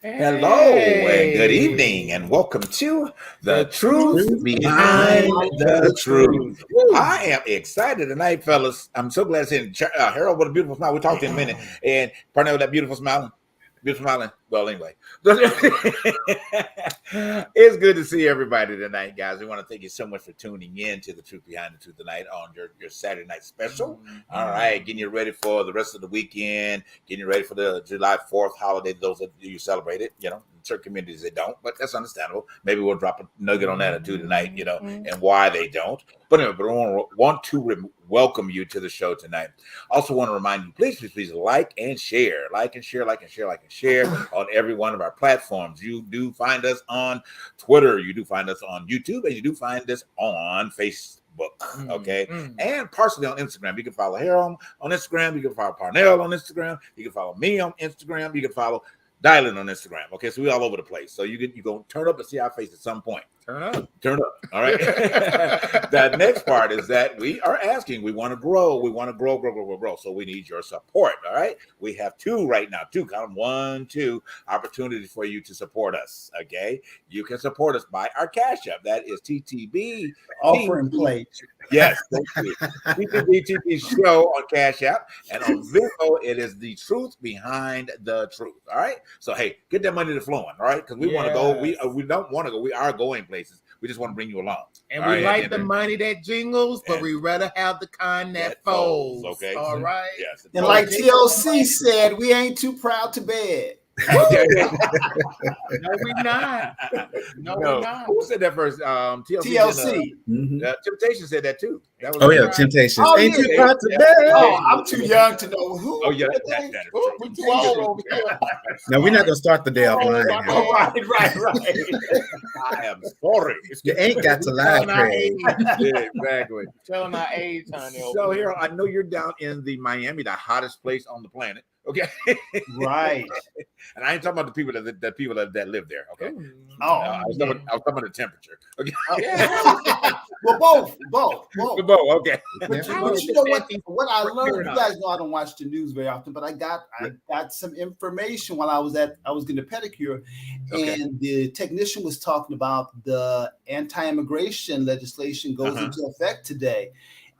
Hello and good evening, and welcome to The Truth Behind the Truth. I am excited tonight, fellas. I'm so glad to see Harold with a beautiful smile. We'll talk to you in a minute. And Parnell with that beautiful smile. Beautiful smiling. Well, anyway, it's good to see everybody tonight, guys. We want to thank you so much for tuning in to The Truth Behind the Truth tonight on your Saturday night special. All right, getting you ready for the rest of the weekend, getting you ready for the July 4th holiday. Those of you celebrate it, in certain communities they don't, but that's understandable. Maybe we'll drop a nugget on that or two tonight, and why they don't. But anyway, but I want to welcome you to the show tonight. Also want to remind you, please like and share on every one of our platforms. You do find us on Twitter, you do find us on YouTube, and you do find us on Facebook. Okay, and partially on Instagram. You can follow Harold on Instagram, you can follow Parnell on Instagram, you can follow me on Instagram, you can follow Dylan on Instagram. Okay, so we're all over the place. So you gonna turn up and see our face at some point. Turn up. All right. The next part is that we are asking. We want to grow. We want to grow. So we need your support. All right. We have two right now. Count them. 1, 2 opportunities for you to support us. Okay. You can support us by our Cash App. That is TTB offering plate. Yes, thank you. TTB show on Cash App, and on Venmo it is The Truth Behind the Truth. All right. So hey, get that money to flowing. All right, because we want to go. We don't want to go. We are going places. We just want to bring you along. And we like the money that jingles, but we rather have the kind that folds. Okay. All right. Yes. And like TLC said, we ain't too proud to beg. No, we're not. No, we're not. Who said that first? TLC. Temptation said that too. That was Temptation. Ain't too proud to beg. Oh, I'm too young to know who. Oh yeah, that is true. We're too old over here. No, we're not gonna start the day off lying. Right. I am sorry. You ain't got to lie, Craig. Yeah, exactly. Telling our age, honey. So here, I know you're down in the Miami, the hottest place on the planet. Okay. Right. And I ain't talking about the people that live there. Okay. I was talking about the temperature. Okay. Well, both. Okay. But you know what? What I learned, you guys know I don't watch the news very often, but I got some information while I was getting a pedicure, and the technician was talking about the anti-immigration legislation goes into effect today,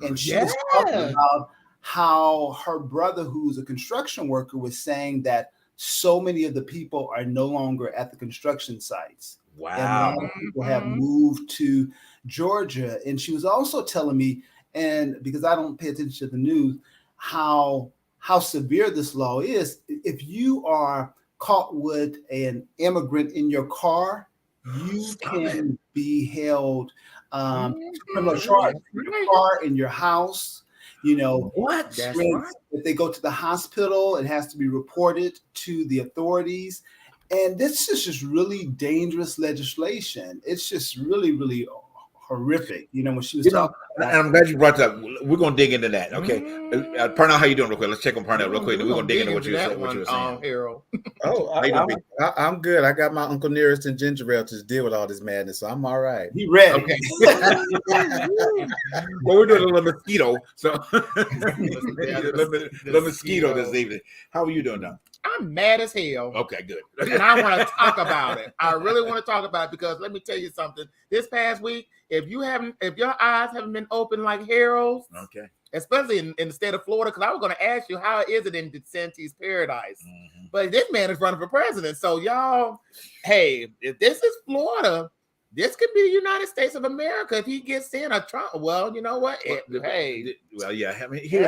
and she was talking about how her brother, who's a construction worker, was saying that so many of the people are no longer at the construction sites. Wow. And a lot of people have moved to Georgia. And she was also telling me, and because I don't pay attention to the news, how severe this law is. If you are caught with an immigrant in your car, you can be held criminal charge in your car, in your house. What? That's right. If they go to the hospital, it has to be reported to the authorities. And this is just really dangerous legislation. It's just really, really horrific. When she was talking about and I'm glad you brought that up. We're going to dig into that. Okay. Parnell, how you doing real quick? Let's check on Parnell real quick. We're going to dig into what you were saying. Harold. I'm good. I got my Uncle Nearest and ginger ale to deal with all this madness, so I'm all right. He ready. Okay. Well, we're doing a little mosquito. So little mosquito this evening. How are you doing now? I'm mad as hell. Okay, good. And I want to talk about it. I really want to talk about it because let me tell you something. This past week, if your eyes haven't been open like Harold's, okay, especially in the state of Florida, because I was going to ask you how is it in DeSantis' paradise, but this man is running for president. So y'all, hey, if this is Florida, this could be the United States of America if he gets in a Trump. Well, you know what? He'll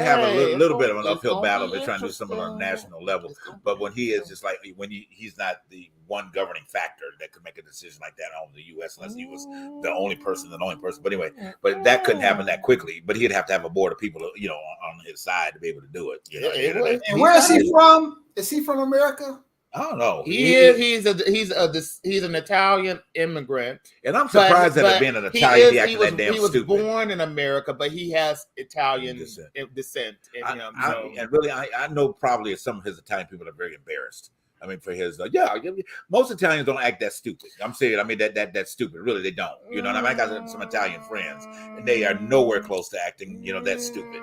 have a little bit of an uphill battle. They're trying to do something on a national level, but when he is just like he's not the one governing factor that could make a decision like that on the U.S. unless he was the only person. But anyway, but that couldn't happen that quickly. But he'd have to have a board of people, on his side to be able to do it. And where is he from? Is he from America? I don't know. He's an Italian immigrant, and I'm surprised that being an Italian, he acted that damn stupid. He was stupid. born in America, but he has Italian descent in him. And really, I know probably some of his Italian people are very embarrassed. I mean, for his, most Italians don't act that stupid. I'm saying, that's stupid. Really, they don't. You know what I mean? I got some Italian friends, and they are nowhere close to acting, that stupid.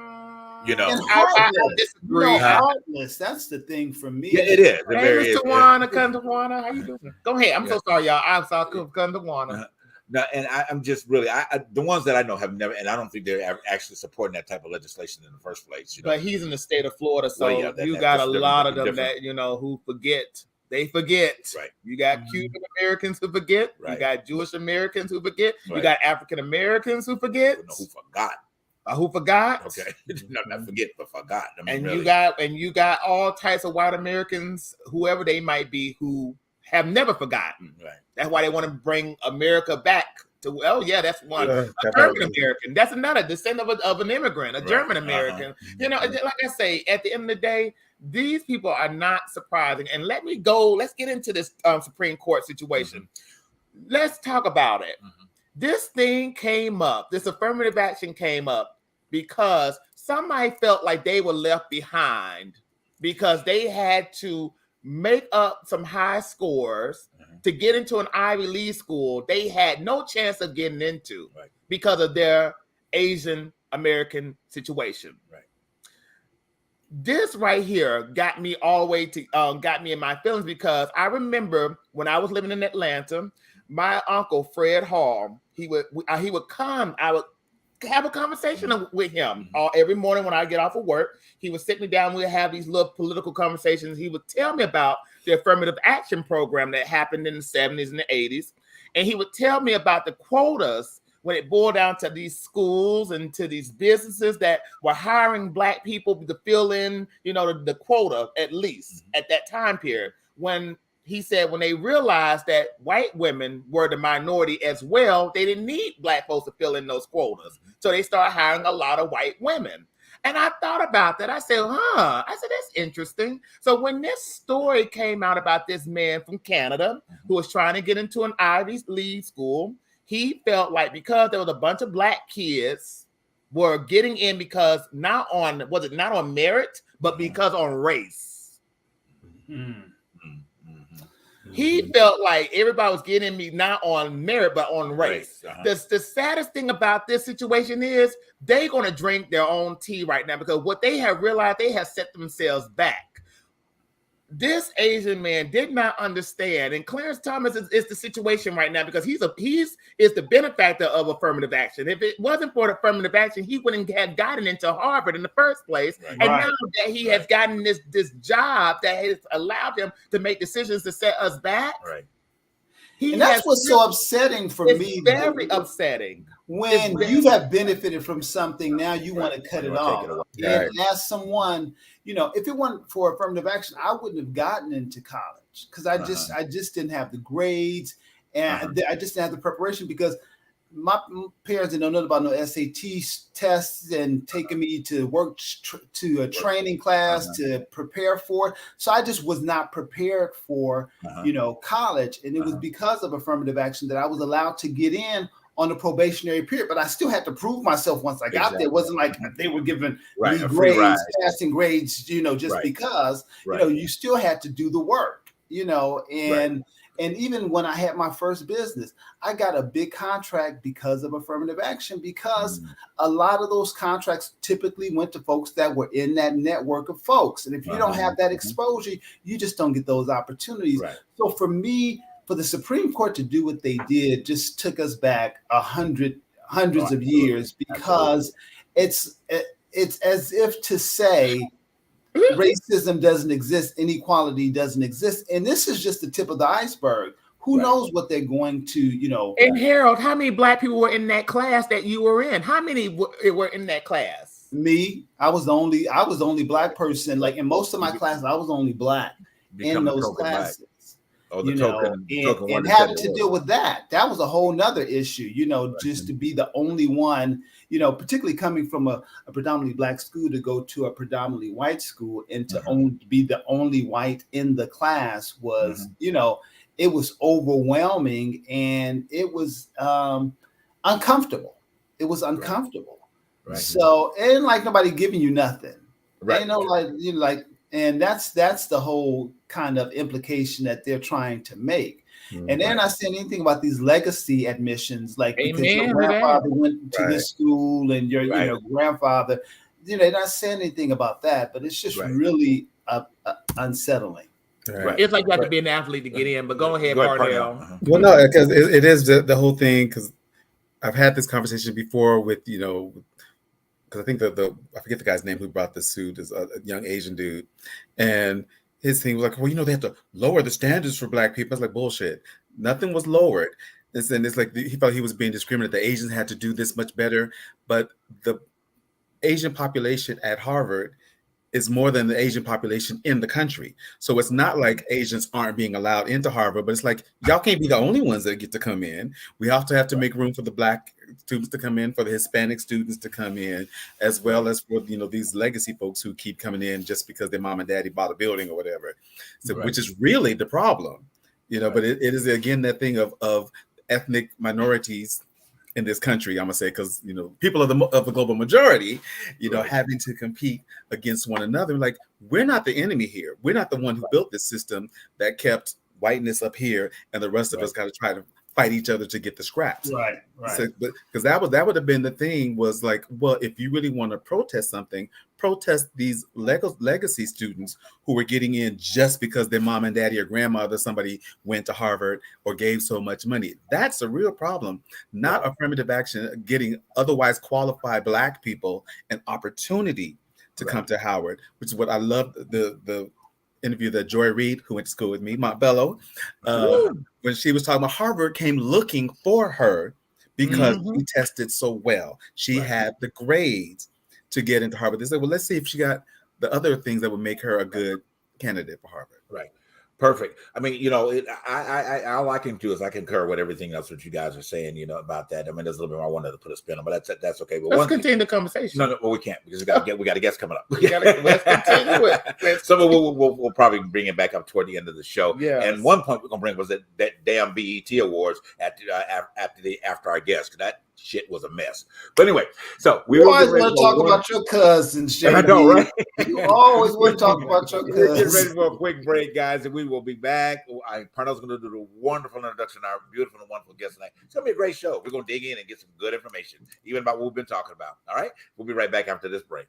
You know, And I disagree. heartless. That's the thing for me. Yeah, it is. Hey, Mr. Tawana, how you doing? Go ahead. I'm so sorry, y'all. I'm sorry, Tawana. No, and I'm just really, the ones that I know have never, and I don't think they're actually supporting that type of legislation in the first place. You know? But he's in the state of Florida, so you got a lot of them that who forget. They forget. Right. You got Cuban Americans who forget. Right. You got Jewish Americans who forget. Right. You got African Americans who forget. Who forgot? Who forgot? Okay, not forget, but forgot. I mean, and you got all types of white Americans, whoever they might be, who have never forgotten. Right. That's why they want to bring America back to. Oh yeah, that's one. A German American. That's another descendant of an immigrant. A German American. Like I say, at the end of the day, these people are not surprising. And let's get into this Supreme Court situation. Let's talk about it. This thing came up. This affirmative action came up because somebody felt like they were left behind because they had to make up some high scores to get into an Ivy League school they had no chance of getting into because of their Asian American situation. Right. This right here got me all the way to got me in my feelings because I remember when I was living in Atlanta, my uncle Fred Hall, he would come. I would have a conversation with him every morning when I get off of work. He would sit me down. We'd have these little political conversations. He would tell me about the affirmative action program that happened in the 70s and the 80s. And he would tell me about the quotas when it boiled down to these schools and to these businesses that were hiring Black people to fill in, the quota, at least at that time period. When he said when they realized that white women were the minority as well, they didn't need Black folks to fill in those quotas. So they started hiring a lot of white women. And I thought about that. I said, that's interesting. So when this story came out about this man from Canada who was trying to get into an Ivy League school, he felt like because there was a bunch of Black kids were getting in because not on merit, but because on race. He felt like everybody was getting me not on merit, but on race. The saddest thing about this situation is they're going to drink their own tea right now because what they have realized, they have set themselves back. This Asian man did not understand, and Clarence Thomas is the situation right now because he's the benefactor of affirmative action. If it wasn't for the affirmative action, he wouldn't have gotten into Harvard in the first place. Right. And now that he has gotten this job that has allowed him to make decisions to set us back. Right. And that's what's so upsetting for me. Very upsetting. When you have benefited from something, now you want to cut it off. And as someone, if it weren't for affirmative action, I wouldn't have gotten into college because I just didn't have the grades and I just didn't have the preparation because my parents didn't know nothing about no SAT tests and taking me to work to a training class to prepare for it. So I just was not prepared for, college. And it was because of affirmative action that I was allowed to get in on the probationary period, but I still had to prove myself once I got there. It wasn't like they were giving me grades, passing grades, just because, you still had to do the work, and even when I had my first business, I got a big contract because of affirmative action, because a lot of those contracts typically went to folks that were in that network of folks. And if you don't have that exposure, you just don't get those opportunities. Right. So for me, for the Supreme Court to do what they did just took us back hundreds of years, because it's as if to say racism doesn't exist, inequality doesn't exist. And this is just the tip of the iceberg. Who knows what they're going to, And Harold, how many Black people were in that class that you were in? How many were in that class? Me, I was the only Black person. Like in most of my classes, I was only Black in those classes. And having to deal with that was a whole nother issue, just to be the only one, particularly coming from a predominantly Black school to go to a predominantly white school and to be the only white in the class was, it was overwhelming and it was uncomfortable. It was uncomfortable. Right. So it ain't like nobody giving you nothing. Right. And that's the whole kind of implication that they're trying to make. And they're not saying anything about these legacy admissions, like because your grandfather went to this school and your grandfather, they're not saying anything about that, but it's just really unsettling. Right. It's like you have to be an athlete to get in, but go ahead, Parnell. Well, no, because it is the whole thing, because I've had this conversation before with, because I think I forget the guy's name who brought the suit, is a young Asian dude. And his thing was like, well, they have to lower the standards for Black people. I was like, bullshit. Nothing was lowered. And it's like he felt he was being discriminated. The Asians had to do this much better. But the Asian population at Harvard is more than the Asian population in the country. So it's not like Asians aren't being allowed into Harvard, but it's like, y'all can't be the only ones that get to come in. We also have to make room for the Black students to come in, for the Hispanic students to come in, as well as for, these legacy folks who keep coming in just because their mom and daddy bought a building or whatever. So, which is really the problem, but it is, again, that thing of ethnic minorities in this country, I'm gonna say, because people of the global majority, having to compete against one another. Like, we're not the enemy here. We're not the one who built this system that kept whiteness up here, and the rest of us got to try to fight each other to get the scraps. Right. So, because that would have been the thing, was like, well, if you really want to protest something, protest these legacy students who were getting in just because their mom and daddy or grandmother, somebody went to Harvard or gave so much money. That's a real problem, not affirmative action, getting otherwise qualified Black people an opportunity to come to Howard, which is what I love. The interview that Joy Reid, who went to school with me, Montbello, when she was talking about Harvard came looking for her because she tested so well. She had the grades to get into Harvard. They said, well, let's see if she got the other things that would make her a good candidate for Harvard. Right. Perfect. I mean, all I can do is I concur with everything else that you guys are saying, about that. I mean, there's a little bit more I wanted to put a spin on, but that's okay. But let's continue the conversation. No, well, we can't, because we got a guest coming up. Let's continue it. So we'll probably bring it back up toward the end of the show. Yeah. And one point we're gonna bring was that damn BET Awards after our guest, because that shit was a mess. But anyway, so we always want to talk about your cousins. I know, right? You always want to talk about your cousins. We're getting ready for a quick break, guys, and we will be back. Parnell's going to do the wonderful introduction of our beautiful and wonderful guest tonight. It's going to be a great show. We're going to dig in and get some good information, even about what we've been talking about. All right? We'll be right back after this break.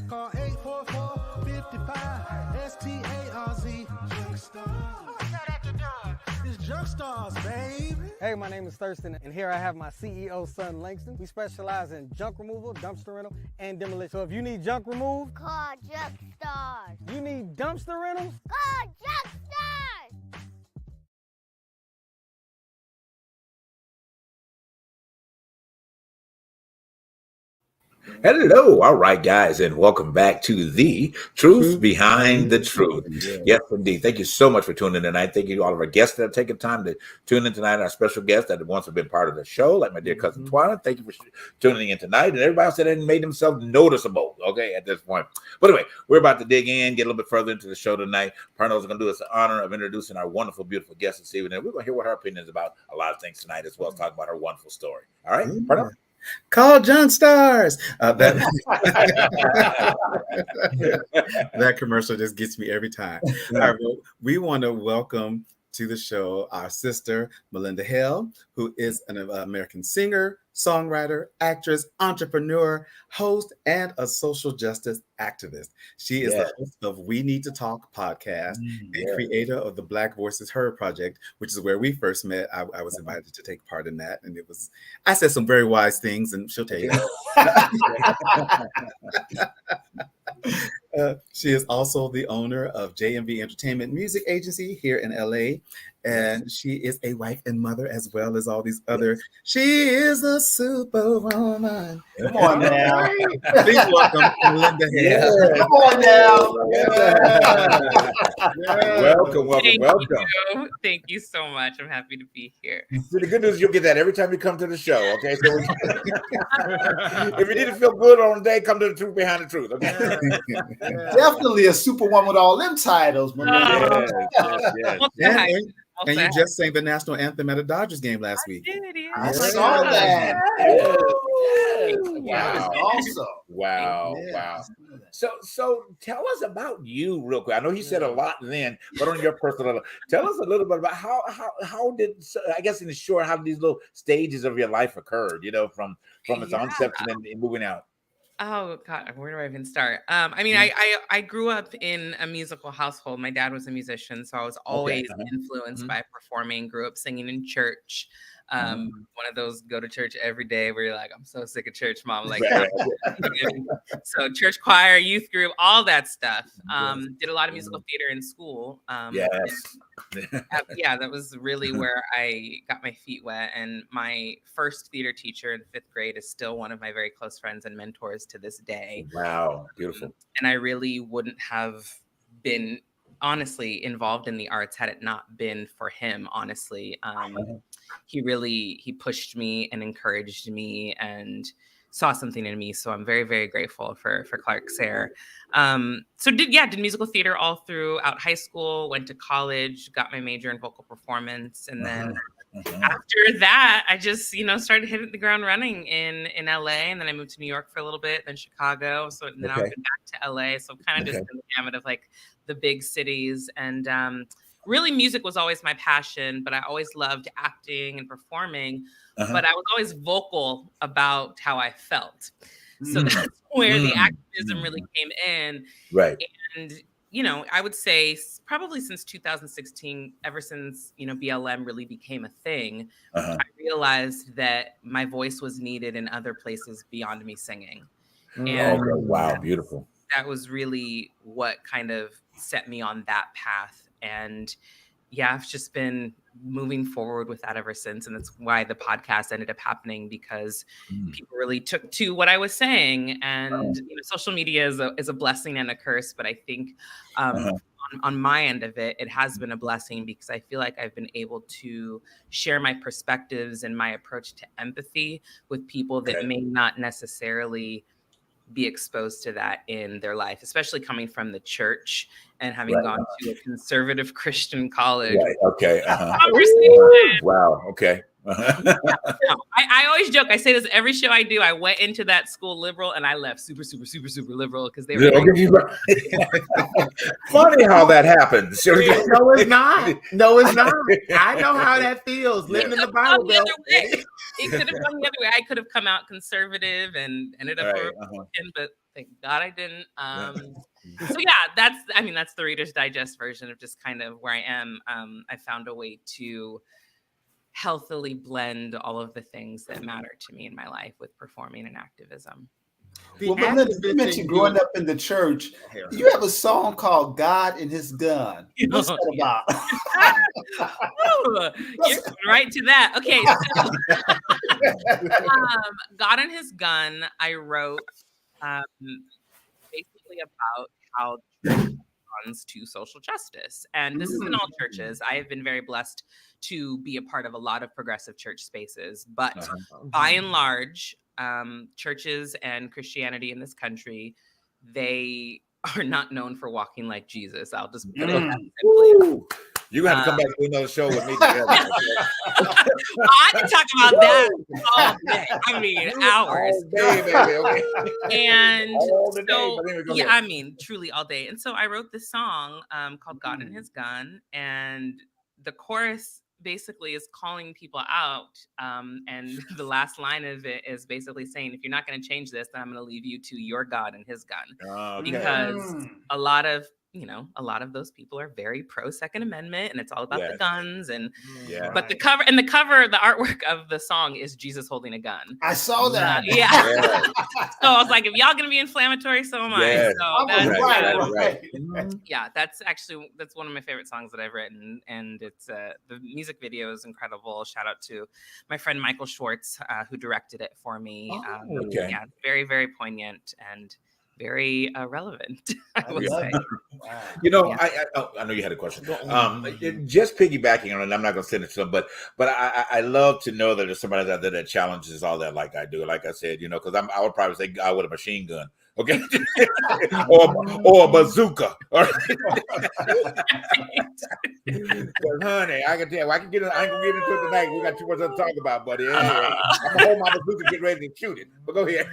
Call 844-55-STARZ. It's Junk Stars, baby. Hey, my name is Thurston, and here I have my CEO, son Langston. We specialize in junk removal, dumpster rental, and demolition. So if you need junk removed, call Junk Stars. You need dumpster rentals, call Junk Stars. Hello. All right, guys, and welcome back to the Truth Behind the Truth. Yes, indeed. Thank you so much for tuning in tonight. Thank you to all of our guests that have taken time to tune in tonight, our special guests that once have been part of the show, like my dear cousin Twyla. Thank you for tuning in tonight, and everybody else that had made themselves noticeable, okay, at this point. But anyway, we're about to dig in, get a little bit further into the show tonight. Parnell's going to do us the honor of introducing our wonderful, beautiful guest this evening, and we're going to hear what her opinion is about a lot of things tonight, as well as talk about her wonderful story. All right, Parnell? Call Junk Stars. That commercial just gets me every time. All right, well, we want to welcome to the show our sister, Malynda Hale, who is an American singer, songwriter, actress, entrepreneur, host, and a social justice activist. She is the host of We Need to Talk podcast and creator of the Black Voices Heard project, which is where we first met. I was invited to take part in that, and I said some very wise things, and she'll tell you. She is also the owner of JMV Entertainment Music Agency here in LA, and she is a wife and mother as well as all these other. She is a superwoman. Come on now. Please welcome Malynda Hale. Come on now. Welcome. Thank you so much. I'm happy to be here. So the good news is you'll get that every time you come to the show, okay? So if you need to feel good on the day, come to the Truth Behind the Truth, okay? Definitely a superwoman with all them titles. And you just sang the national anthem at a Dodgers game last week. I saw that. Wow. Also. Wow. So tell us about you real quick. I know you said a lot then, but on your personal level, tell us a little bit about how did, I guess in short, how these little stages of your life occurred, from its inception and moving out. Oh God, where do I even start? I grew up in a musical household. My dad was a musician, so I was always influenced by performing. Grew up singing in church. One of those go to church every day where you're like, I'm so sick of church, Mom. Like, so church choir, youth group, all that stuff. Did a lot of musical theater in school. That was really where I got my feet wet. And my first theater teacher in 5th grade is still one of my very close friends and mentors to this day. Beautiful. And I really wouldn't have been honestly involved in the arts had it not been for him. Honestly, he pushed me and encouraged me and saw something in me. So I'm very, very grateful for Clark Sayre. Did musical theater all throughout high school, went to college, got my major in vocal performance. And then after that, I just, started hitting the ground running in LA. And then I moved to New York for a little bit, then Chicago. So then I went back to LA. So kind of just in the gamut of like the big cities. And really music was always my passion, but I always loved acting and performing. But I was always vocal about how I felt. So that's where the activism really came in. Right. And, I would say probably since 2016, ever since, BLM really became a thing, I realized that my voice was needed in other places beyond me singing. And wow, beautiful. That was really what kind of set me on that path. And I've just been moving forward with that ever since. And that's why the podcast ended up happening, because people really took to what I was saying. And social media is a blessing and a curse. But I think on my end of it, it has been a blessing, because I feel like I've been able to share my perspectives and my approach to empathy with people that may not necessarily be exposed to that in their life, especially coming from the church and having gone to a conservative Christian college. Wow. Okay. I always joke. I say this every show I do. I went into that school liberal and I left super, super, super, super liberal because they were funny how that happens. No, it's not. No, it's not. I know how that feels. Living in the Bible Belt. It could have gone the other way. I could have come out conservative and ended up but thank God I didn't. So that's the Reader's Digest version of just kind of where I am. I found a way to healthily blend all of the things that matter to me in my life with performing and activism. Well, you mentioned growing up in the church. You have a song called "God and His Gun." What's that about? You're right to that. Okay, so, God and His Gun, I wrote basically about how the church responds to social justice. And this is in all churches. I have been very blessed to be a part of a lot of progressive church spaces, but by and large, churches and Christianity in this country, they are not known for walking like Jesus. I'll just put it that simply. You have to come back to another show with me. I can talk about that all day. I mean, hours. All day, baby. Okay. And all the so, day. yeah, I mean, truly all day. And so I wrote this song called God and His Gun. And the chorus basically is calling people out. And the last line of it is basically saying, if you're not going to change this, then I'm going to leave you to your God and His gun. Because a lot of those people are very pro Second Amendment, and it's all about the guns. And but the cover, the artwork of the song is Jesus holding a gun. I saw that. So I was like, if y'all gonna be inflammatory, so am I. So that's yeah, that's one of my favorite songs that I've written, and it's the music video is incredible. Shout out to my friend Michael Schwartz, who directed it for me. Yeah, very, very poignant and very relevant, I would say. Wow. You know, I know you had a question. Just piggybacking on it, I'm not going to send it to them, but I love to know that there's somebody out there that challenges all that like I do. Like I said, you know, because I would probably say God with a machine gun. Okay, or a bazooka. Honey, I can tell. I ain't gonna get into it tonight. We got too much to talk about, buddy. Anyway, I'm gonna hold my bazooka, get ready to shoot it. But go ahead.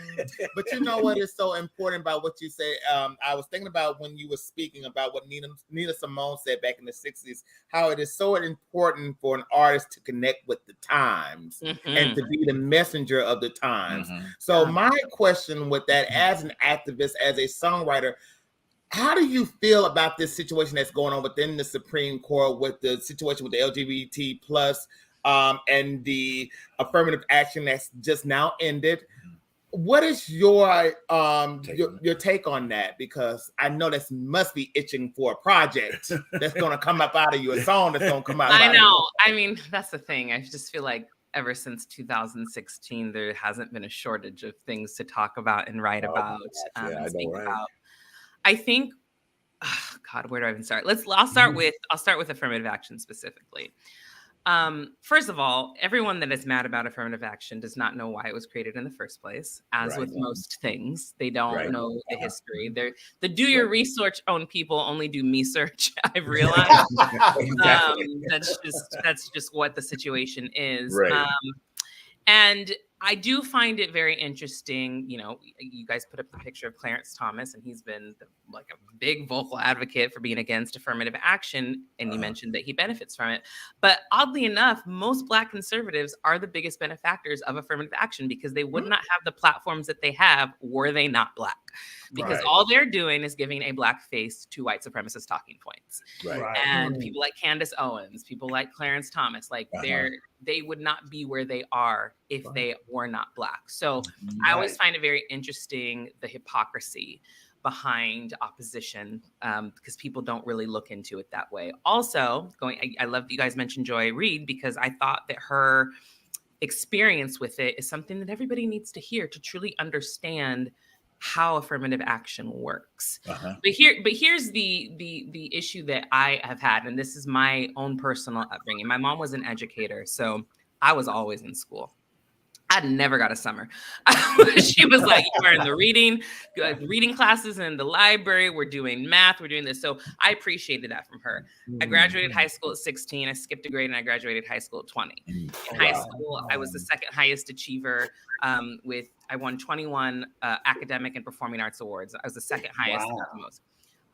But you know what is so important about what you say? I was thinking about when you were speaking about what Nina Simone said back in the 60s, how it is so important for an artist to connect with the times and to be the messenger of the times. So my question with that, as an activist, as a songwriter, how do you feel about this situation that's going on within the Supreme Court with the situation with the LGBT plus and the affirmative action that's just now ended? What is your take on that? Because I know this must be itching for a project that's going to come up out of you, a song that's going to come out. I know. I mean, that's the thing. I just feel like ever since 2016, there hasn't been a shortage of things to talk about and write about and speak about. I think, God, where do I even start? I'll start with affirmative action specifically. First of all, everyone that is mad about affirmative action does not know why it was created in the first place. As with most things, they don't know the history. The do your research on people only do me search. I've realized that's just what the situation is. And I do find it very interesting. You know, you guys put up the picture of Clarence Thomas, and he's been like a big vocal advocate for being against affirmative action. And you mentioned that he benefits from it. But oddly enough, most Black conservatives are the biggest benefactors of affirmative action because they would not have the platforms that they have were they not Black. Because all they're doing is giving a Black face to white supremacist talking points. And people like Candace Owens, people like Clarence Thomas, like they would not be where they are if they were not Black. So I always find it very interesting, the hypocrisy behind opposition, because people don't really look into it that way. Also, I love that you guys mentioned Joy Reid, because I thought that her experience with it is something that everybody needs to hear to truly understand how affirmative action works. But here's the issue that I have had, and this is my own personal upbringing. My mom was an educator, so I was always in school. I never got a summer. She was like, you are in the reading classes in the library. We're doing math. We're doing this. So I appreciated that from her. I graduated high school at 16. I skipped a grade and I graduated high school at 20. In high school, I was the second highest achiever I won 21 academic and performing arts awards. I was the second highest. Most.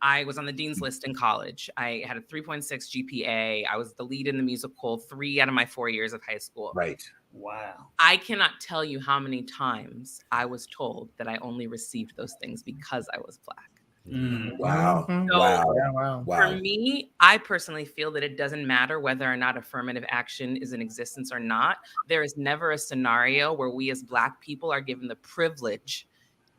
I was on the dean's list in college. I had a 3.6 GPA. I was the lead in the musical 3 out of my 4 years of high school. Wow. I cannot tell you how many times I was told that I only received those things because I was Black. Wow. So for me, I personally feel that it doesn't matter whether or not affirmative action is in existence or not. There is never a scenario where we as Black people are given the privilege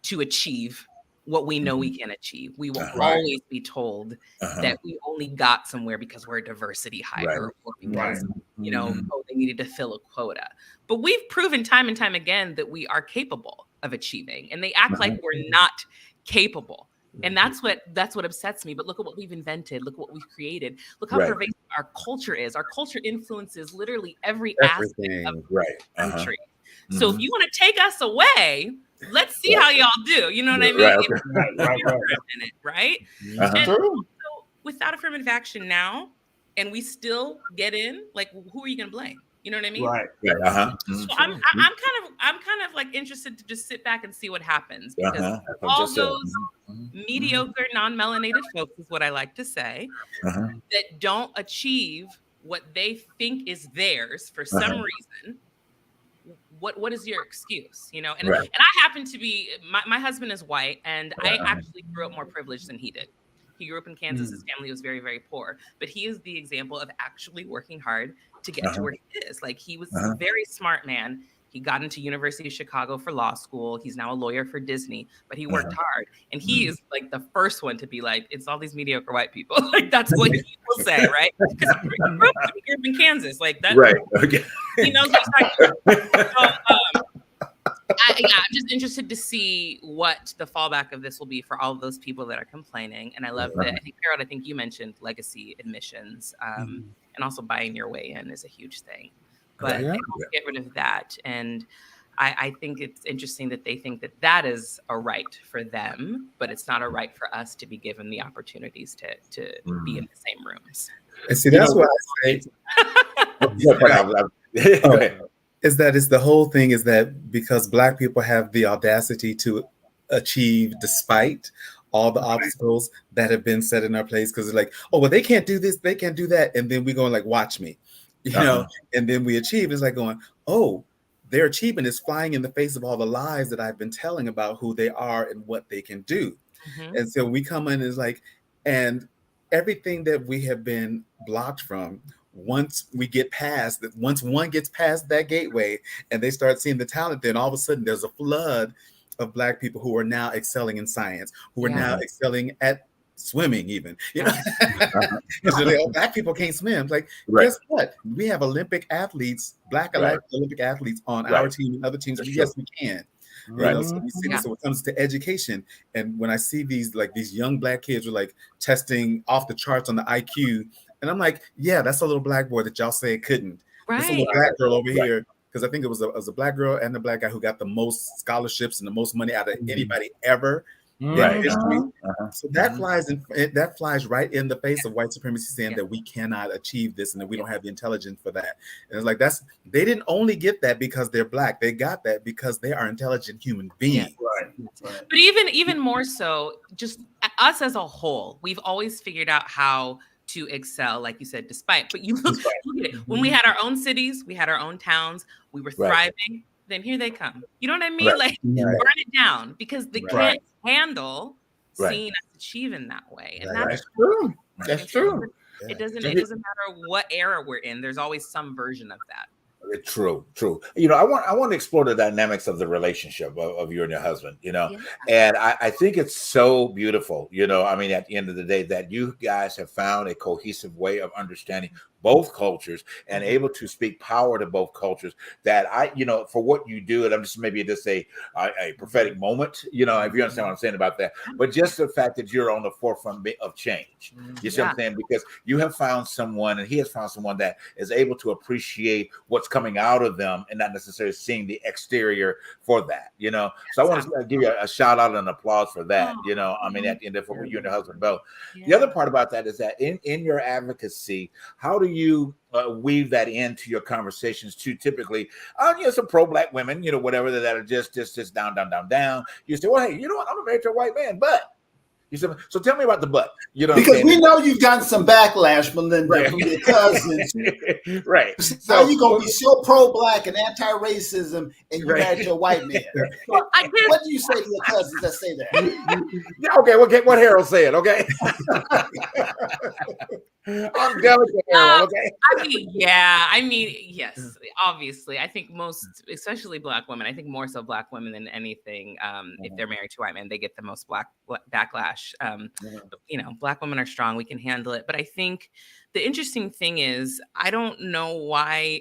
to achieve what we know we can achieve. We will always be told that we only got somewhere because we're a diversity hire or because, they needed to fill a quota. But we've proven time and time again that we are capable of achieving, and they act like we're not capable. And that's what upsets me. But look at what we've invented. Look what we've created. Look how pervasive our culture is. Our culture influences literally every aspect of the country. So if you want to take us away, let's see how y'all do. You know what I mean? Right? And also, without affirmative action now, and we still get in, like, who are you going to blame? You know what I mean? Right. So I'm kind of like interested to just sit back and see what happens, because all those mediocre non-melanated folks, is what I like to say, that don't achieve what they think is theirs for some reason. What is your excuse? You know, and I happen to be, my husband is white, and I actually grew up more privileged than he did. He grew up in Kansas. His family was very, very poor, but he is the example of actually working hard to get to where he is. Like, he was a very smart man. He got into University of Chicago for law school. He's now a lawyer for Disney, but he worked hard. And he is like the first one to be like, it's all these mediocre white people. Like, that's what he will say, right? Because he grew up in Kansas. Like, that, he knows what he's talking about. So, I'm just interested to see what the fallback of this will be for all of those people that are complaining. And I love that. I think, Harold, you mentioned legacy admissions, and also buying your way in is a huge thing. But they won't get rid of that. And I think it's interesting that they think that that is a right for them, but it's not a right for us to be given the opportunities to be in the same rooms. And see, that's what I say. Is that it's the whole thing is that because Black people have the audacity to achieve despite all the obstacles that have been set in our place, because it's like, oh, well, they can't do this, they can't do that. And then we go like, watch me, you know, and then we achieve. It's like going, oh, their achievement is flying in the face of all the lies that I've been telling about who they are and what they can do. And so we come in as like, and everything that we have been blocked from, once we get past that, once one gets past that gateway and they start seeing the talent, then all of a sudden there's a flood of Black people who are now excelling in science, who are now excelling at swimming even, you know. Because like, oh, Black people can't swim. Like, guess what? We have Olympic athletes, Black Olympic athletes on our team and other teams. Yes, we can. You know, so we see this. So when it comes to education, and when I see these young Black kids are like testing off the charts on the IQ, and I'm like, yeah, that's a little Black boy that y'all say couldn't. This little Black girl over here, because I think it was a Black girl and a Black guy who got the most scholarships and the most money out of anybody ever in history. So that flies right in the face of white supremacy, saying that we cannot achieve this and that we don't have the intelligence for that. And it's like, they didn't only get that because they're Black. They got that because they are intelligent human beings. But even more so, just us as a whole, we've always figured out how to excel, like you said, despite. But you look at it. When we had our own cities, we had our own towns, we were thriving. Then here they come. You know what I mean? Like, burn it down, because they can't handle seeing us achieve in that way. And that's true. That's true. It doesn't matter what era we're in. There's always some version of that. True. You know, I want to explore the dynamics of the relationship of you and your husband, you know, and I think it's so beautiful, you know, I mean, at the end of the day, that you guys have found a cohesive way of understanding both cultures and able to speak power to both cultures, that you know, for what you do, and I'm just maybe just a prophetic moment, you know, if you understand what I'm saying about that, but just the fact that you're on the forefront of change, you see what I'm saying? Because you have found someone, and he has found someone that is able to appreciate what's coming out of them and not necessarily seeing the exterior for that, you know. So I want to give you a shout out and applause for that, you know. I mean, at the end of what you and your husband both. The other part about that is that in your advocacy, how do you weave that into your conversations to typically, you know, some pro-Black women, you know, whatever, that are just down. You say, well, hey, you know what? I'm married to a white man, but you said, so tell me about the butt. You know, because we know you've gotten some backlash, Malynda, from your cousins. So you gonna be so pro-Black and anti-racism, and you had your white man. What do you say to your cousins that say that? Okay, what Harold said. Okay. I'm delicate, Harold. Okay. I mean, yes, obviously. I think most, especially Black women, I think more so Black women than anything, if they're married to white men, they get the most backlash. You know, Black women are strong. We can handle it. But I think the interesting thing is, I don't know why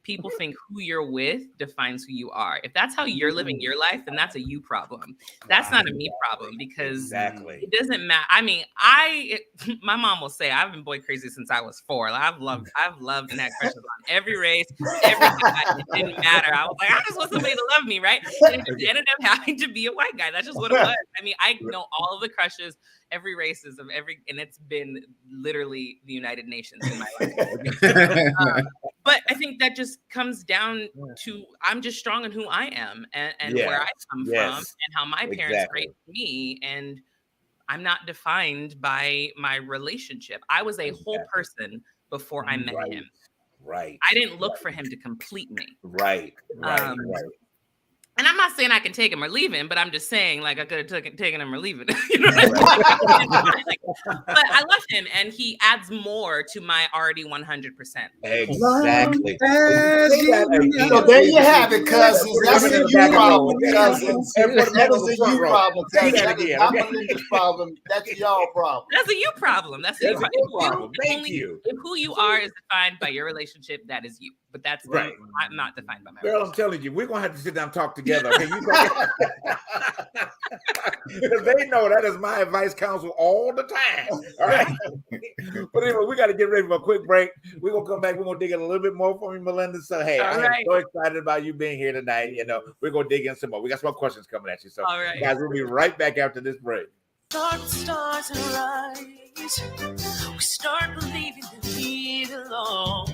people think who you're with defines who you are. If that's how you're living your life, then that's a you problem. That's not a me problem, because it doesn't matter. I mean, my mom will say I've been boy crazy since I was 4. Like, I've loved and had crushes on every race, every guy. It didn't matter. I was like, I just want somebody to love me, right? And it just ended up having to be a white guy. That's just what it was. I mean, I know all of the crushes, every racism, and it's been literally the United Nations in my life. But I think that just comes down to I'm just strong in who I am and where I come from and how my parents raised me. And I'm not defined by my relationship. I was a whole person before I met him. Right. I didn't look for him to complete me. Right. And I'm not saying I can take him or leave him, but I'm just saying, like, I could have taken him or leave it. You know what I mean? But I love him, and he adds more to my already 100%. Exactly. So there you have it, cousins. That's a you problem, cousins. That is a you problem, cousins. That is not Malynda's problem. That's y'all problem. That's a you problem. That's a you problem. Thank you. If who you are is defined by your relationship, that is you. But that's right. I'm not defined by my girl. I'm telling you, we're gonna have to sit down and talk together. Okay, they know that is my advice counsel all the time. All right. But anyway, we got to get ready for a quick break. We're gonna come back. We're gonna dig in a little bit more from you, Malynda. So hey, I am so excited about you being here tonight. You know, we're gonna dig in some more. We got some more questions coming at you. So guys, we'll be right back after this break. Start the stars and rise. We start believing that we belong,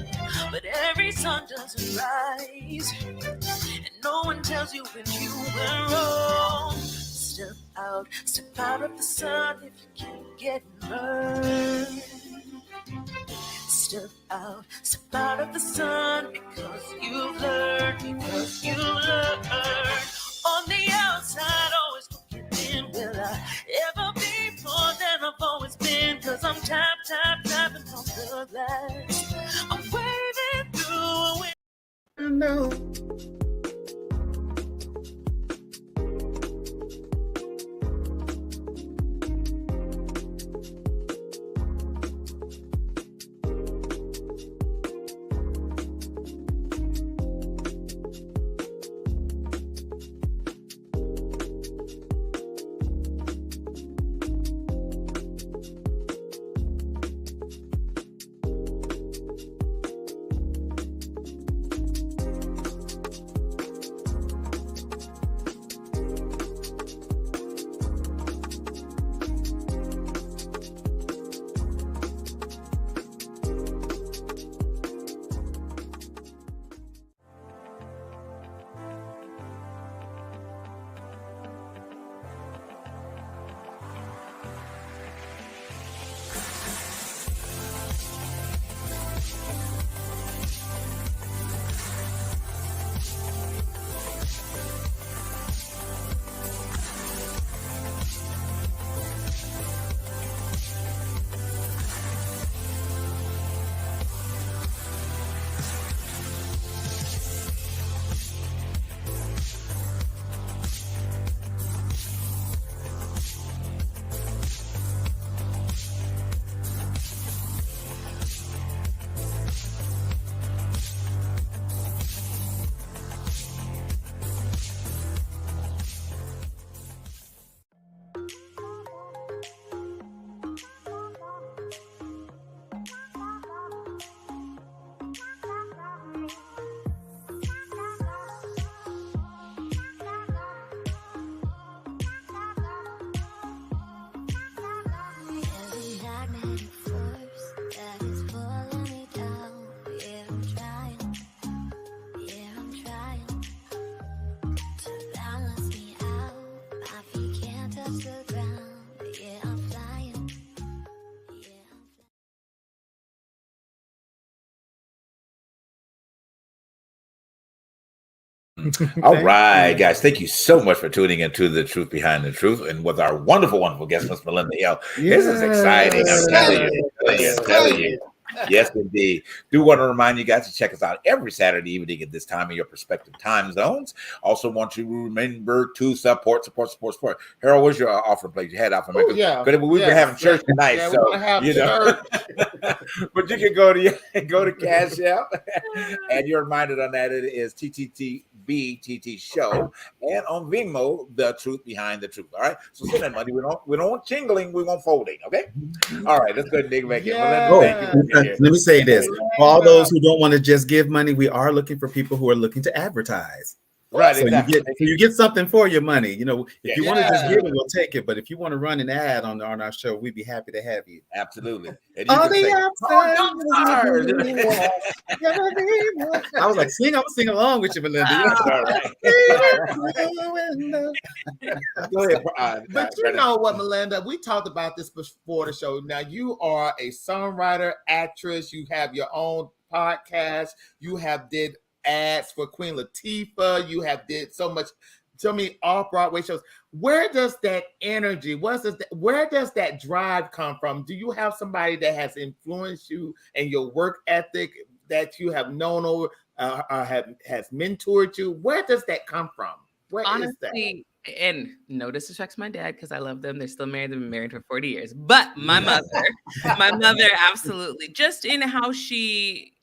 but every sun doesn't rise, and no one tells you when you went wrong. Step out of the sun if you can't get burned. Step out of the sun because you've learned, On the outside, always looking in. Will I ever be more than I've always been? Cause I'm tapping on the glass. I'm waving through a window. All right, guys. Thank you so much for tuning into The Truth Behind the Truth and with our wonderful, wonderful guest, Miss Malynda Hale. This is exciting. I'm telling you. Yes, indeed. Do want to remind you guys to check us out every Saturday evening at this time in your respective time zones. Also want you to remember to support. Harold, what's your offer, please? You had offer. Oh, yeah. But we've been having church tonight, Yeah, so we're gonna have church. But you can go to Cash App, and you're reminded on that it is TTTBTT Show, and on Venmo, The Truth Behind the Truth. All right, so send that money. We don't want jingling. We want folding. Okay. All right, let's go ahead and dig back in. Yeah. Let me say this: for all those who don't want to just give money, we are looking for people who are looking to advertise. Right, so exactly. you get something for your money. You know, if you want to just Yeah. give it, we'll take it. But if you want to run an ad on our show, we'd be happy to have you. Absolutely. And you All can say, the outside. I was like, I'm gonna sing along with you, Malynda. all right. Go ahead. But you know what, Malynda? We talked about this before the show. Now you are a songwriter, actress. You have your own podcast. You have did ads for Queen Latifah. You have did so many off-Broadway shows. Where does that energy, where does that drive come from? Do you have somebody that has influenced you and your work ethic that you have known over, has mentored you? Where does that come from? Where is that? Honestly, and no disrespect to my dad because I love them. They're still married. They've been married for 40 years. But my mother absolutely, just in how she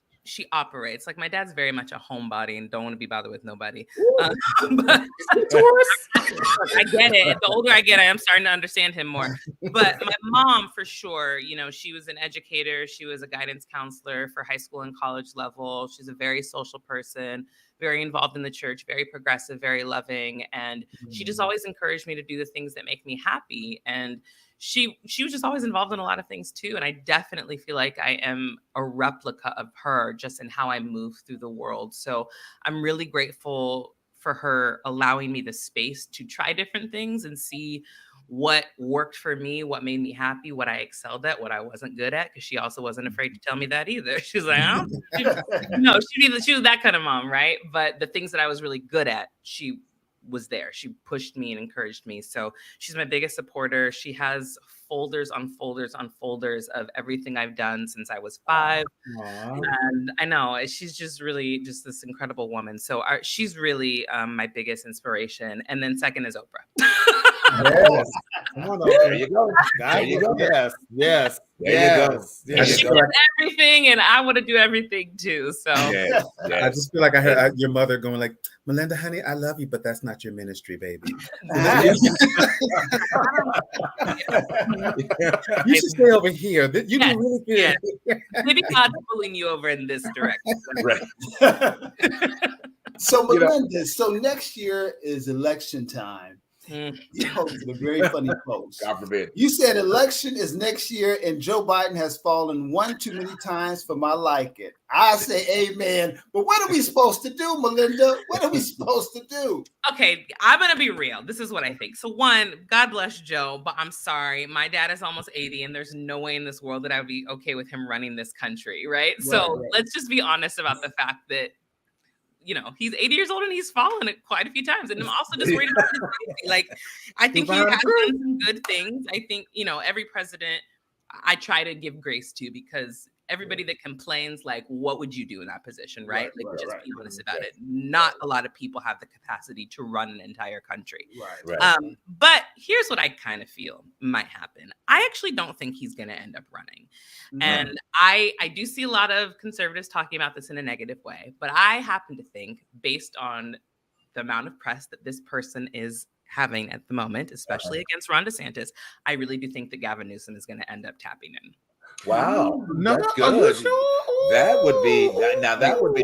operates. Like my dad's very much a homebody and don't want to be bothered with nobody. But I get it. The older I get, I am starting to understand him more. But my mom, for sure, you know, she was an educator. She was a guidance counselor for high school and college level. She's a very social person, very involved in the church, very progressive, very loving. And she just always encouraged me to do the things that make me happy. And she was just always involved in a lot of things too. And I definitely feel like I am a replica of her just in how I move through the world. So I'm really grateful for her allowing me the space to try different things and see what worked for me, what made me happy, what I excelled at, what I wasn't good at. Because she also wasn't afraid to tell me that either. She was like, she was that kind of mom, right? But the things that I was really good at, she was there. She pushed me and encouraged me. So she's my biggest supporter. She has folders on folders on folders of everything I've done since I was 5. And I know she's just really just this incredible woman. So she's really my biggest inspiration. And then second is Oprah. Yes. Come on, there you go. There you go. Yes. There you go. She does everything, and I want to do everything too. So Yes. I just feel like I heard your mother going like, Malynda, honey, I love you, but that's not your ministry, baby. You should stay over here. You can really feel it. Maybe God's pulling you over in this direction. Right. So Malynda, so next year is election time. You posted a very funny post. God forbid. You said election is next year and Joe Biden has fallen one too many times for my liking. I say amen. But what are we supposed to do, Malynda? What are we supposed to do? Okay, I'm going to be real. This is what I think. So one, God bless Joe, but I'm sorry. My dad is almost 80 and there's no way in this world that I would be okay with him running this country, right? So let's just be honest about the fact that you know, he's 80 years old and he's fallen it quite a few times. And I'm also just worried about his safety. Like, I think he has done some good things. I think, you know, every president I try to give grace to because everybody that complains, like, what would you do in that position, right? Be honest about it. Not a lot of people have the capacity to run an entire country. But here's what I kind of feel might happen. I actually don't think he's going to end up running. And I do see a lot of conservatives talking about this in a negative way, but I happen to think, based on the amount of press that this person is having at the moment, especially against Ron DeSantis, I really do think that Gavin Newsom is going to end up tapping in. Wow, that's good. That would be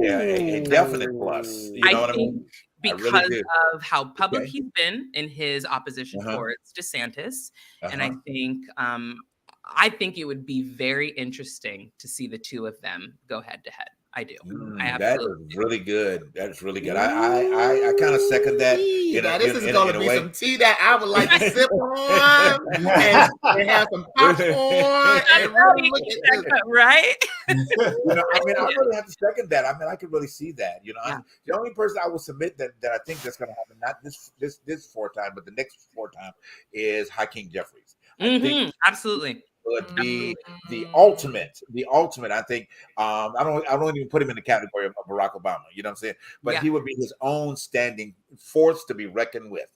a definite plus. You know what I mean? Because of how public he's been in his opposition towards DeSantis, and I think it would be very interesting to see the two of them go head to head. I do. That is really good. That is really good. I kind of second that. This is going to be some tea that I would like to sip on and have some popcorn. Right? I really have to second that. I mean, I could really see that. You know, the only person I will submit that I think that's going to happen, not this 4 time, but the next 4 time, is Hakeem Jeffries. Absolutely. would be the ultimate. I think I don't even put him in the category of Barack Obama. You know what I'm saying? But he would be his own standing force to be reckoned with.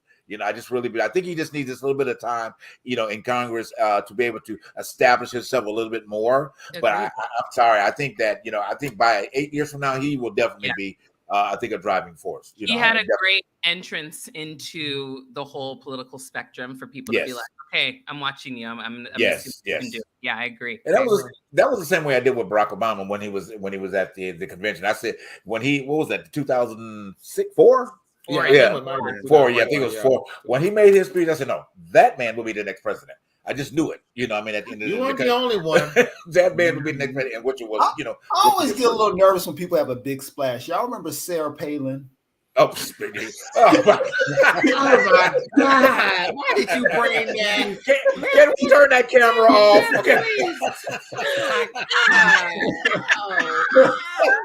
I just really I think he just needs this little bit of time, in Congress to be able to establish himself a little bit more. But I'm sorry, I think that I think by 8 years from now he will definitely be. I think a driving force. He had a great entrance into the whole political spectrum for people to be like, "Okay, I'm watching you. I'm yes. Yeah, I agree. And that was the same way I did with Barack Obama when he was at the convention. I said what was that 2006, 4? 4, yeah, 4. Yeah, I think it was 4. When he made his speech, I said, "No, that man will be the next president." I just knew it. I mean, at the end of you weren't the only one. That man would be the next president, and which was, I always get a little nervous when people have a big splash. Y'all remember Sarah Palin? Oh my God! Why did you bring that? Can we turn that camera off? Okay.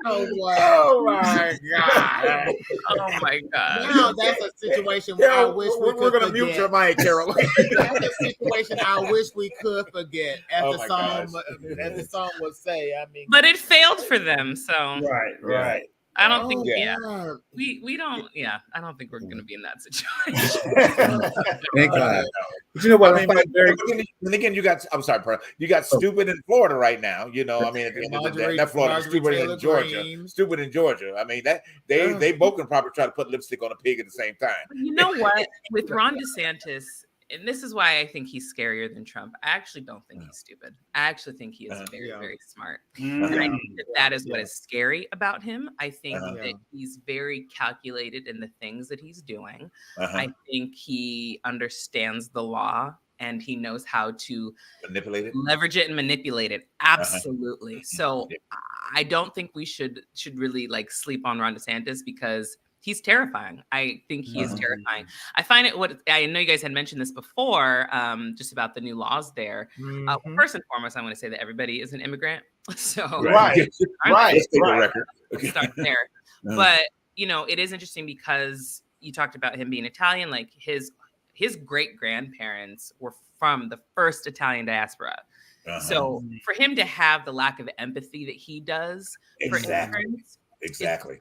Oh my God! Oh my God! Now that's a situation where I wish we're going to mute your mic, Carol. That's a situation I wish we could forget, as the song would say. I mean, but it failed for them, so right. I don't think. We don't. Yeah, I don't think we're going to be in that situation. Thank God. But you know what? I find very. And again, you got. I'm sorry, you got stupid in Florida right now. I mean, at the end of the day, not Florida, stupid in Georgia. Stupid in Georgia. I mean, that they both can probably try to put lipstick on a pig at the same time. You know what? With Ron DeSantis. And this is why I think he's scarier than Trump. I actually don't think he's stupid. I actually think he is very, very smart. And I think that is what is scary about him. I think that he's very calculated in the things that he's doing. I think he understands the law and he knows how to leverage it and manipulate it. Absolutely. So I don't think we should really sleep on Ron DeSantis because he's terrifying. I think he is terrifying. I find I know you guys had mentioned this before, just about the new laws there. First and foremost, I want to say that everybody is an immigrant. So right. Okay. Start there. But it is interesting because you talked about him being Italian. Like his great grandparents were from the first Italian diaspora. So for him to have the lack of empathy that he does for immigrants. Exactly.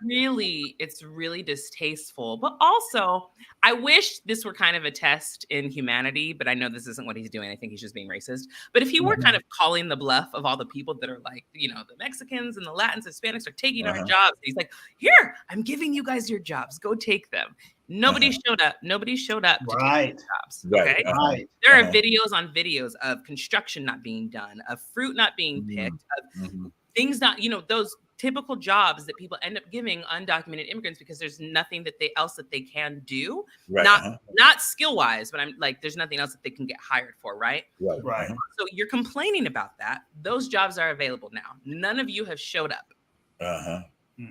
It's really distasteful. But also, I wish this were kind of a test in humanity, but I know this isn't what he's doing. I think he's just being racist. But if he were kind of calling the bluff of all the people that are like, the Mexicans and the Latins, Hispanics are taking our jobs. He's like, here, I'm giving you guys your jobs. Go take them. Nobody showed up. Nobody showed up to take the jobs. Okay? Right. There are videos on videos of construction not being done, of fruit not being picked, of things not, those typical jobs that people end up giving undocumented immigrants because there's nothing that they can do, not skill wise, but I'm like, there's nothing else that they can get hired for, right? Right. So you're complaining about that. Those jobs are available now. None of you have showed up.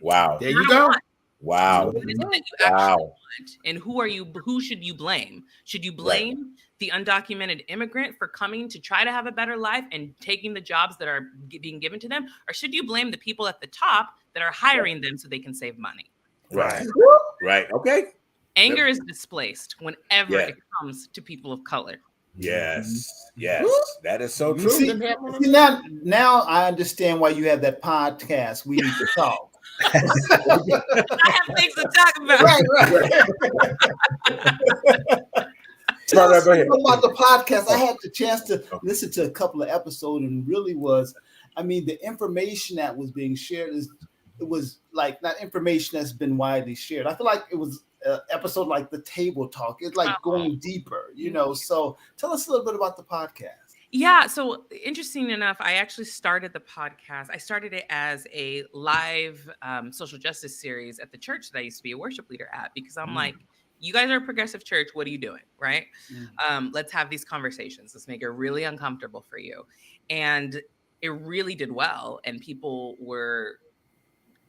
Wow. There you go. Wow. What is it that you actually want? And who should you blame? Should you blame the undocumented immigrant for coming to try to have a better life and taking the jobs that are being given to them? Or should you blame the people at the top that are hiring them so they can save money? Right. Okay. Anger is displaced whenever it comes to people of color. Yes. That is so true. See, now I understand why you have that podcast. We need to talk. I have things to talk about. Tell us about the podcast. I had the chance to listen to a couple of episodes, and really the information that was being shared was like not information that's been widely shared. I feel like it was an episode like the table talk. It's like going deeper, So tell us a little bit about the podcast. Yeah. So interesting enough, I actually started the podcast. I started it as a live social justice series at the church that I used to be a worship leader at, because I'm like, you guys are a progressive church. What are you doing? Right. Let's have these conversations. Let's make it really uncomfortable for you. And it really did well. And people were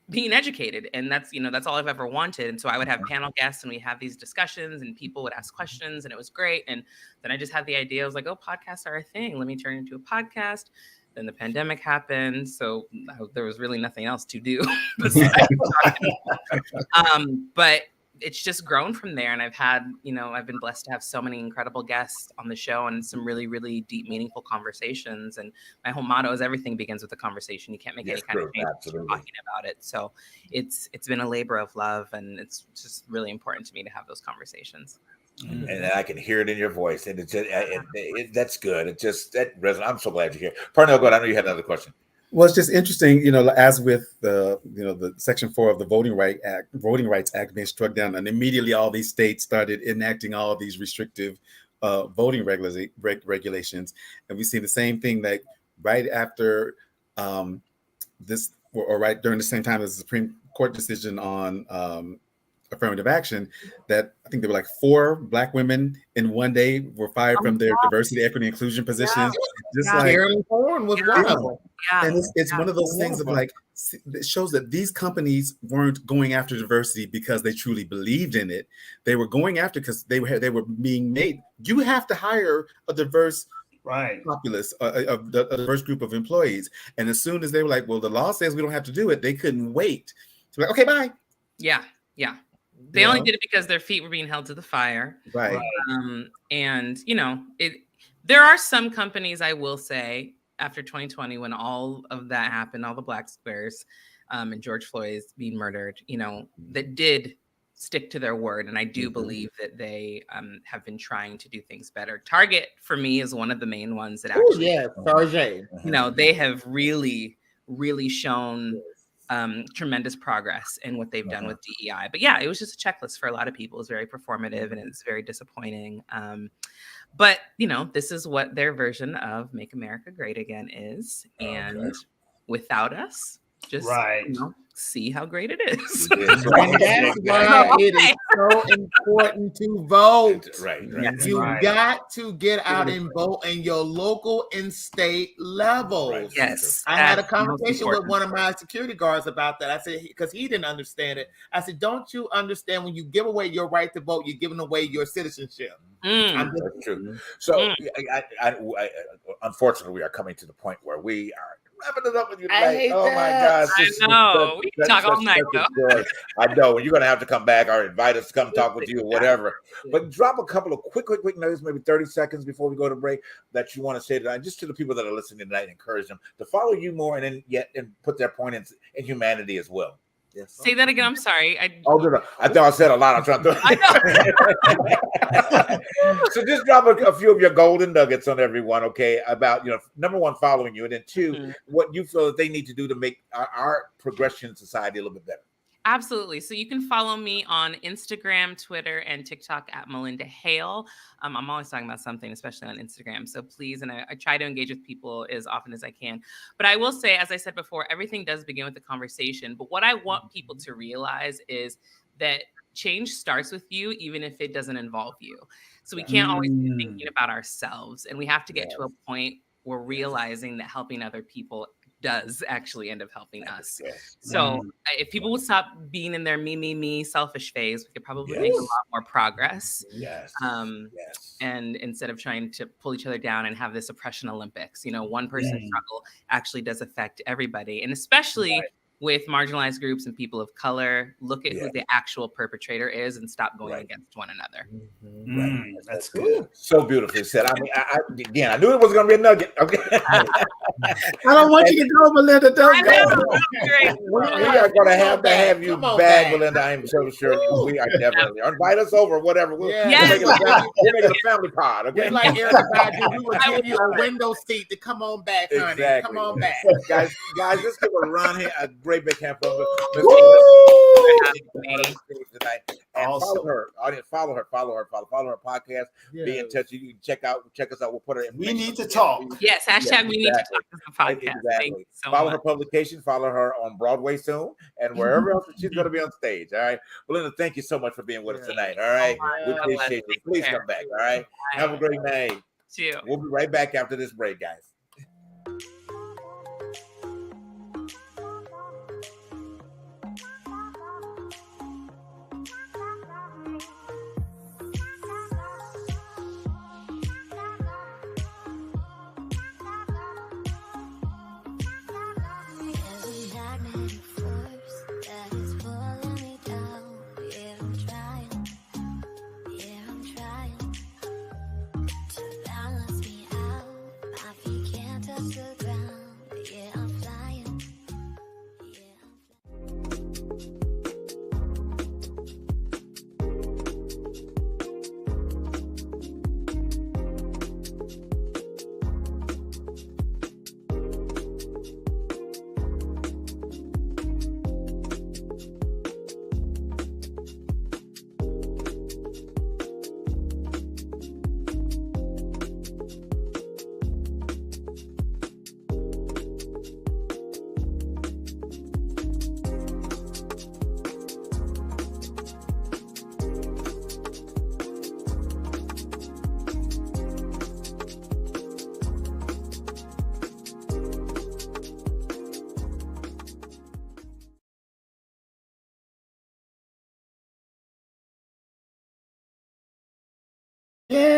being educated, and that's all I've ever wanted. And so I would have panel guests and we have these discussions and people would ask questions, and it was great. And then I just had the idea. I was like, oh, podcasts are a thing. Let me turn it into a podcast. Then the pandemic happened, so there was really nothing else to do. But it's just grown from there. And I've had, I've been blessed to have so many incredible guests on the show and some really, really deep, meaningful conversations. And my whole motto is everything begins with a conversation. You can't make any kind of change without talking about it. So it's been a labor of love, and it's just really important to me to have those conversations. And I can hear it in your voice, and that's good. It just that resonates. I'm so glad you're here. Parnell, go ahead. I know you had another question. Well, it's just interesting, as with the Section 4 of the Voting Rights Act being struck down, and immediately all these states started enacting all these restrictive voting regulations, and we see the same thing that right after this, or right during the same time as the Supreme Court decision on affirmative action, that I think there were like 4 Black women in one day were fired from their diversity, equity, inclusion positions. Just like Carolyn Thorne was one of them. And it's one of those things of like, it shows that these companies weren't going after diversity because they truly believed in it. They were going after because they were being made. You have to hire a diverse populace, a diverse group of employees. And as soon as they were like, well, the law says we don't have to do it, they couldn't wait. So like, okay, bye. Yeah. They only did it because their feet were being held to the fire. Right. And, there are some companies, I will say, after 2020, when all of that happened, all the Black squares and George Floyd's being murdered, that did stick to their word. And I do believe that they have been trying to do things better. Target, for me, is one of the main ones that actually, Target. They have really, really shown tremendous progress in what they've done with DEI. But yeah, it was just a checklist for a lot of people. It's very performative and it's very disappointing. But this is what their version of Make America Great Again is. And without us, just see how great it is. And that's why it is so important to vote. Right. You got to get out and vote in your local and state levels. Yes. I had a conversation with one of my security guards about that. I said, because he didn't understand it. I said, don't you understand when you give away your right to vote, you're giving away your citizenship? That's true. So I unfortunately, we are coming to the point where we are wrapping it up with you tonight. Oh my gosh. I know. We can talk all night, though. I know. You're going to have to come back or invite us to come talk with you or whatever. But drop a couple of quick notes, maybe 30 seconds before we go to break, that you want to say tonight, just to the people that are listening tonight, encourage them to follow you more and put their point in humanity as well. Yes. Say that again. I'm sorry. I thought I said a lot. I'm trying to. So just drop a few of your golden nuggets on everyone, okay? About number one, following you, and then 2, what you feel that they need to do to make our progression in society a little bit better. Absolutely. So you can follow me on Instagram, Twitter, and TikTok at Malynda Hale. I'm always talking about something, especially on Instagram. So please, and I try to engage with people as often as I can. But I will say, as I said before, everything does begin with a conversation. But what I want people to realize is that change starts with you, even if it doesn't involve you. So we can't always be thinking about ourselves. And we have to get to a point where realizing that helping other people does actually end up helping us. So if people would stop being in their me, selfish phase, we could probably make a lot more progress. And instead of trying to pull each other down and have this oppression Olympics, one person's struggle actually does affect everybody. And especially with marginalized groups and people of color, look at who the actual perpetrator is and stop going against one another. That's good. So beautifully said. I mean, I knew it was going to be a nugget. Okay. I don't want you to go, Malynda. Don't go. We are going to have you back, Malynda. I am so sure we are definitely. Invite us over, whatever. We'll make it a family pod. Okay. Like everybody, we will give you a window seat to come on back, honey. Exactly. Come on back, guys. Let's give a run here. A great big hand from tonight. And follow her, audience. Follow her podcast. Be in touch. You can check us out. We'll put her in. We need to talk. Yes, hashtag we need to talk to the podcast. Thank you so follow much. her publication. Follow her on Broadway soon, and wherever else she's going to be on stage. All right, Malynda, thank you so much for being with us tonight. All right, we appreciate you. Please come back. All right, have a great night. We'll be right back after this break, guys. Every magnetic force that is pulling me down. Yeah, I'm trying.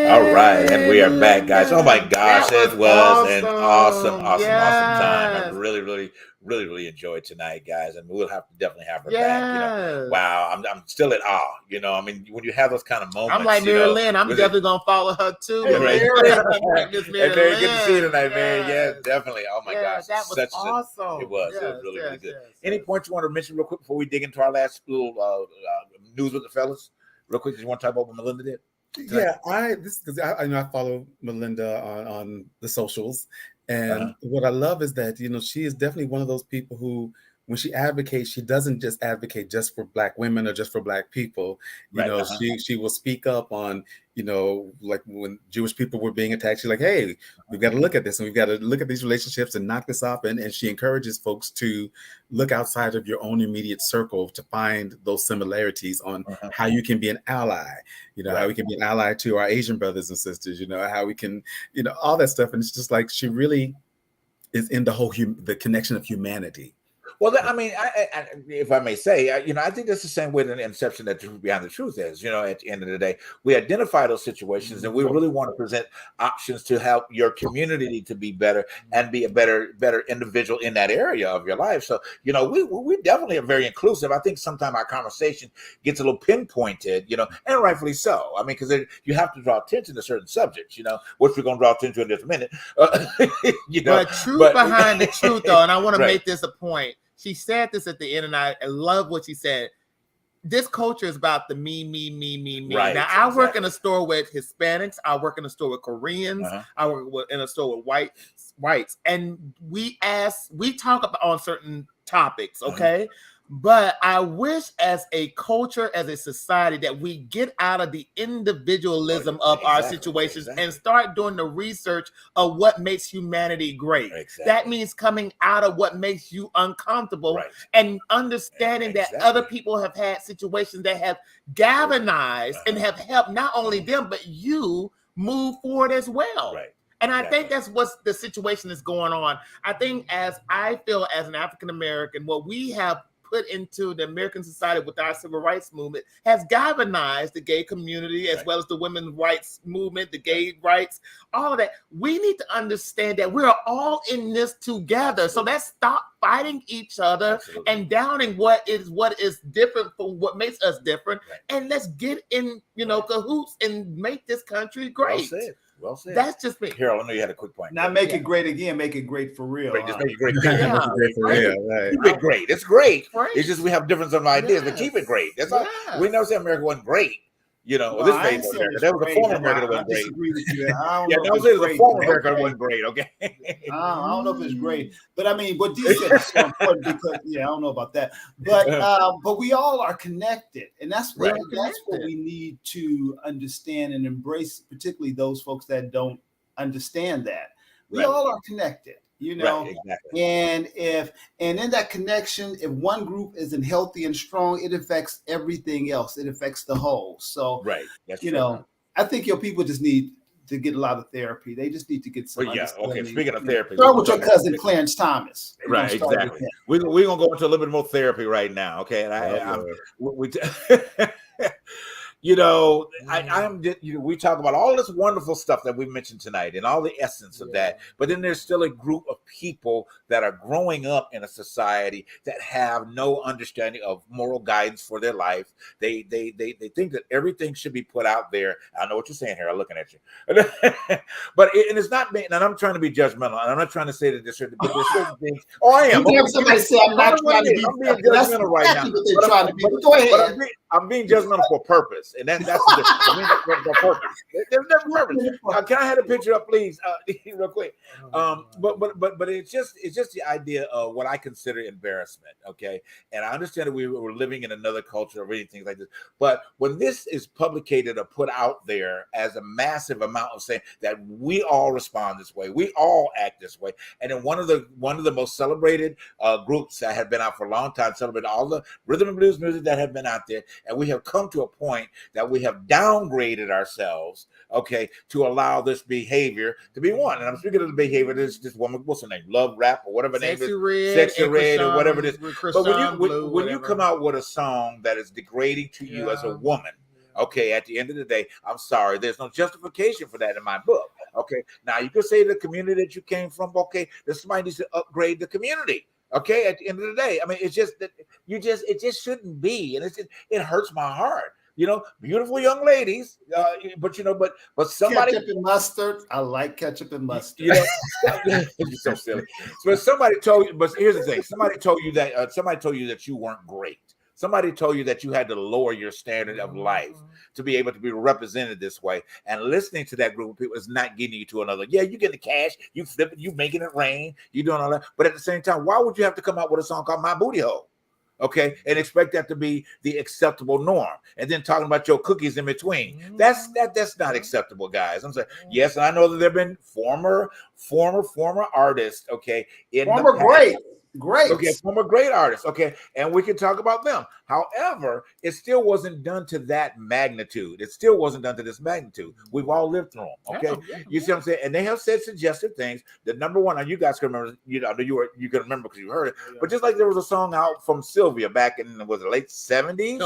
All right, and we are back, guys. Oh my gosh, it was an awesome time. I really enjoyed tonight, guys, and we'll have to definitely have her back. You know, wow, I'm still in awe. You know, I mean, when you have those kind of moments, I'm like Marilyn. I'm definitely gonna follow her too. Hey, Mary. Hey, Mary, good to see you tonight, man. Yeah, definitely. Oh my gosh, that was awesome. It was really good. Any points you want to mention real quick before we dig into our last little news with the fellas? Real quick, you want to talk about what Malynda did? Yeah, I follow Malynda on the socials, and what I love is that she is definitely one of those people who, when she advocates, she doesn't just advocate just for Black women or just for Black people. She will speak up on like when Jewish people were being attacked. She's like, hey, we've got to look at this, and we've got to look at these relationships and knock this off. And she encourages folks to look outside of your own immediate circle to find those similarities on how you can be an ally. How we can be an ally to our Asian brothers and sisters. How we can, all that stuff. And it's just like she really is in the whole the connection of humanity. Well, I mean, if I may say, I think that's the same way in the inception that Truth Behind the Truth is. At the end of the day, we identify those situations, and we really want to present options to help your community to be better and be a better individual in that area of your life. So, we definitely are very inclusive. I think sometimes our conversation gets a little pinpointed, and rightfully so. I mean, because you have to draw attention to certain subjects, which we're going to draw attention to in just a minute. But truth behind the truth, though, and I want to make this a point. She said this at the end, and I love what she said. This culture is about the me. Right, now, I work in a store with Hispanics. I work in a store with Koreans. I work in a store with whites. And we talk about on certain topics, okay? But I wish as a culture, as a society, that we get out of the individualism of our situations and start doing the research of what makes humanity great. That means coming out of what makes you uncomfortable and understanding that other people have had situations that have galvanized and have helped not only them, but you move forward as well. And I think that's what the situation is going on. I think as an African American, what we have put into the American society with our civil rights movement has galvanized the gay community as well as the women's rights movement, the gay rights, all of that. We need to understand that we're all in this together. So let's stop fighting each other and downing what is different from what makes us different. And let's get in, cahoots and make this country great. Well said. That's just me. Harold, I know you had a quick point. Now make it great again. Make it great for real. Just make it great. Make it great for real. Right. Keep it great. It's great. It's just we have different ideas, but keep it great. That's all. We never say America wasn't great. This phase of America. That was a former America that wasn't great. Disagree with you. It was a former America that wasn't great. Okay. I don't know if it's great, but I mean, what Dee said is so important because I don't know about that, but we all are connected, and that's what we need to understand and embrace, particularly those folks that don't understand that we all are connected. And in that connection, if one group isn't healthy and strong, it affects everything else. It affects the whole. So, that's I think your people just need to get a lot of therapy. They just need to get some. Speaking of therapy, start with your cousin Clarence Thomas. Right, exactly. We're gonna go into a little bit more therapy right now. Okay, and we talk about all this wonderful stuff that we mentioned tonight and all the essence of that, but then there's still a group of people that are growing up in a society that have no understanding of moral guidance for their life. They think that everything should be put out there. I know what you're saying here. I'm looking at you, but it's not me. And I'm trying to be judgmental, and I'm not trying to say that there's certain things. Oh, I am. Somebody say I'm not trying to be. I'm being judgmental right now. Go ahead. I'm being judgmental for purpose. And that's the difference. I mean, for purpose. There's no purpose. Can I have a picture up, please, real quick? But it's just the idea of what I consider embarrassment. Okay, and I understand that we were living in another culture or anything like this. But when this is publicated or put out there as a massive amount of saying that we all respond this way, we all act this way, and then one of the most celebrated groups that have been out for a long time, celebrated all the rhythm and blues music that have been out there, and we have come to a point that we have downgraded ourselves, okay, to allow this behavior to be one. And I'm speaking of the behavior, this woman, what's her name? Love Rap or whatever name is. Sexy Red or whatever it is. But when you come out with a song that is degrading to you as a woman, Okay, at the end of the day, I'm sorry. There's no justification for that in my book. Okay, now you could say the community that you came from. Okay, that somebody needs to upgrade the community. Okay, at the end of the day, I mean, it's just that it just shouldn't be, and it hurts my heart. Beautiful young ladies, but but somebody ketchup and mustard. I like ketchup and mustard. You're so silly. But somebody told you. But here's the thing: somebody told you that you weren't great. Somebody told you that you had to lower your standard of life to be able to be represented this way. And listening to that group of people is not getting you to another. Yeah, you get the cash, you flip it, you making it rain, you doing all that. But at the same time, why would you have to come out with a song called My Booty Hole? Okay, and expect that to be the acceptable norm, and then talking about your cookies in between. That's not acceptable, guys. I'm saying yes, and I know that there have been former artists. Okay, Great. Okay, former great artists. Okay, and we can talk about them. However, it still wasn't done to that magnitude. It still wasn't done to this magnitude. We've all lived through them. Okay, you see what I'm saying? And they have said suggestive things. The number one, and you guys can remember. You can remember because you heard it. But just like there was a song out from Sylvia back in the late '70s,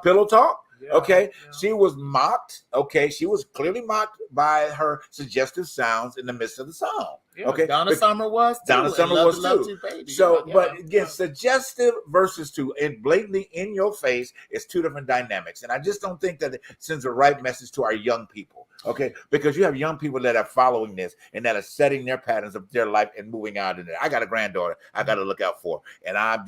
Pillow Talk. Okay, she was mocked. Okay, she was clearly mocked by her suggestive sounds in the midst of the song. Okay, Donna Summer was too. Baby. So, but again, suggestive versus and blatantly in your face is two different dynamics, and I just don't think that it sends the right message to our young people. Okay, because you have young people that are following this and that are setting their patterns of their life and moving out in it. I got a granddaughter I got to look out for, and I'm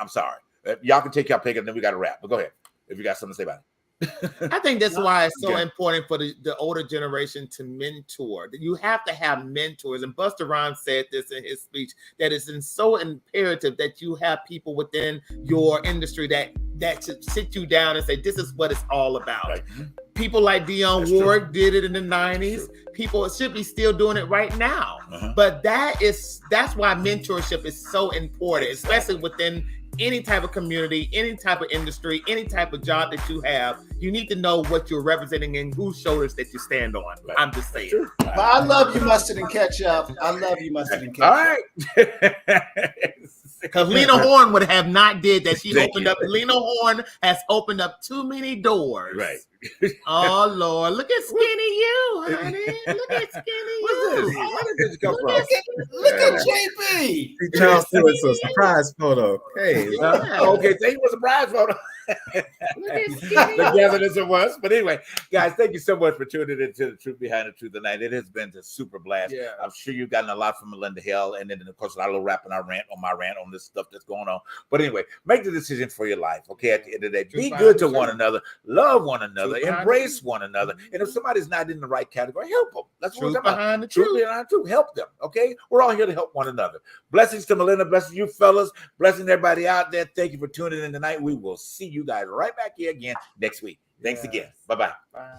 sorry. Y'all can take your pick, and then we got to wrap. But go ahead if you got something to say about it. I think that's why it's so important for the older generation to mentor. You have to have mentors. And Busta Rhymes said this in his speech, that it's so imperative that you have people within your industry that should sit you down and say, this is what it's all about. Right. People like Dionne Warwick did it in the 90s. People should be still doing it right now. But that's why mentorship is so important, especially within any type of community, any type of industry, any type of job that you have. You need to know what you're representing and whose shoulders that you stand on. Right. I'm just saying. But I love you, mustard and ketchup. All right. Because Lena Horne would have not did that. Lena Horne has opened up too many doors. Right. Oh Lord, look at skinny you, honey. Look at skinny you. Where did this come from? Look at JB. Charles Stewart, a surprise photo. Hey, okay, thank you for a surprise photo. Together as it was. But anyway, guys, thank you so much for tuning into The Truth Behind the Truth tonight. It has been a super blast. Yeah. I'm sure you've gotten a lot from Malynda, Hale, and then of course a little wrapping our rant on this stuff that's going on. But anyway, make the decision for your life. Okay, at the end of the day, be good to one another, love one another, embrace one another. And if somebody's not in the right category, help them. That's what we're talking about. Truth behind the truth. Help them. Okay, we're all here to help one another. Blessings to Malynda, blessings you fellas, blessings everybody out there. Thank you for tuning in tonight. We will see you guys right back here again next week. Thanks again. Bye-bye. Bye.